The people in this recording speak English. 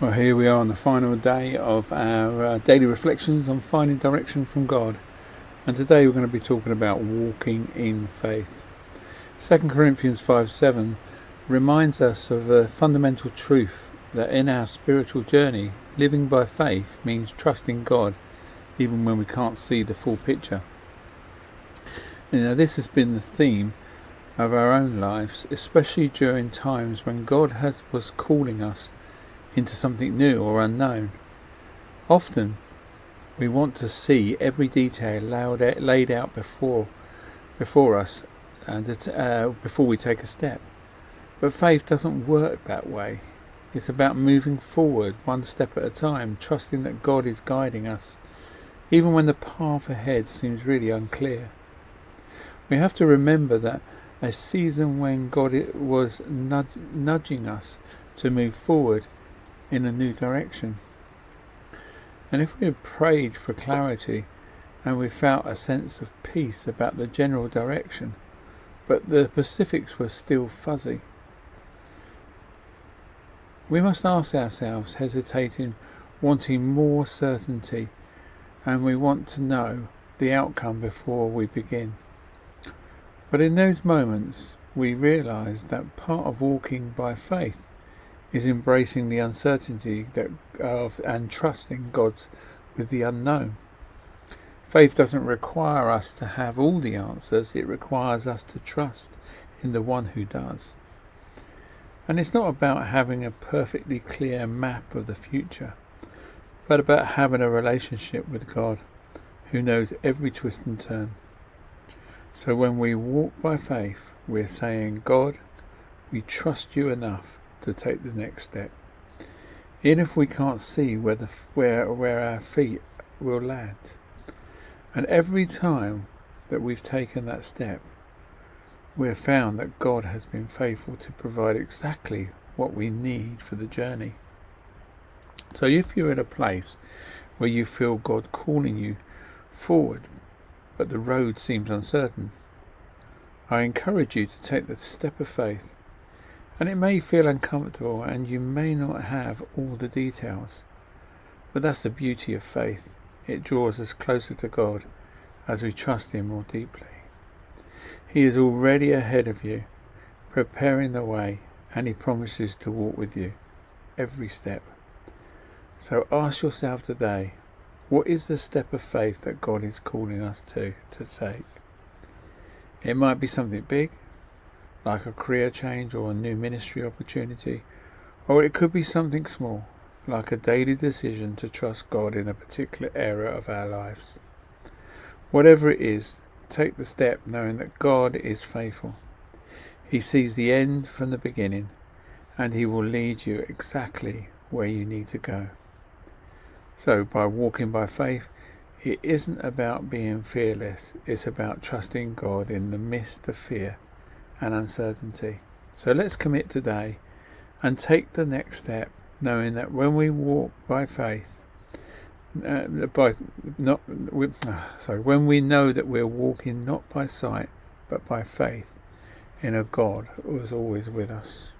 Well, here we are on the final day of our daily reflections on finding direction from God. And today we're going to be talking about walking in faith. 2 Corinthians 5:7 reminds us of a fundamental truth that in our spiritual journey, living by faith means trusting God even when we can't see the full picture. This has been the theme of our own lives, especially during times when God was calling us into something new or unknown. Often we want to see every detail laid out before us and before we take a step. But faith doesn't work that way. It's about moving forward one step at a time, trusting that God is guiding us, even when the path ahead seems really unclear. We have to remember that a season when God was nudging us to move forward in a new direction. And if we had prayed for clarity and we felt a sense of peace about the general direction, but the specifics were still fuzzy, we must ask ourselves, hesitating, wanting more certainty, and we want to know the outcome before we begin. But in those moments we realise that part of walking by faith is embracing the uncertainty and trusting God with the unknown. Faith doesn't require us to have all the answers, it requires us to trust in the one who does. And it's not about having a perfectly clear map of the future, but about having a relationship with God who knows every twist and turn. So when we walk by faith, we're saying, God, we trust you enough to take the next step, even if we can't see where our feet will land. And every time that we've taken that step, we've found that God has been faithful to provide exactly what we need for the journey. So if you're at a place where you feel God calling you forward, but the road seems uncertain, I encourage you to take the step of faith. And it may feel uncomfortable and you may not have all the details, but that's the beauty of faith. It draws us closer to God as we trust Him more deeply. He is already ahead of you, preparing the way, and He promises to walk with you every step. So ask yourself today, what is the step of faith that God is calling us to take? It might be something big, like a career change or a new ministry opportunity, or it could be something small, like a daily decision to trust God in a particular area of our lives. Whatever it is, take the step knowing that God is faithful. He sees the end from the beginning, and He will lead you exactly where you need to go. So by walking by faith, it isn't about being fearless, it's about trusting God in the midst of fear and uncertainty. So let's commit today and take the next step, knowing that when we walk by faith, when we know that we're walking not by sight but by faith in a God who is always with us.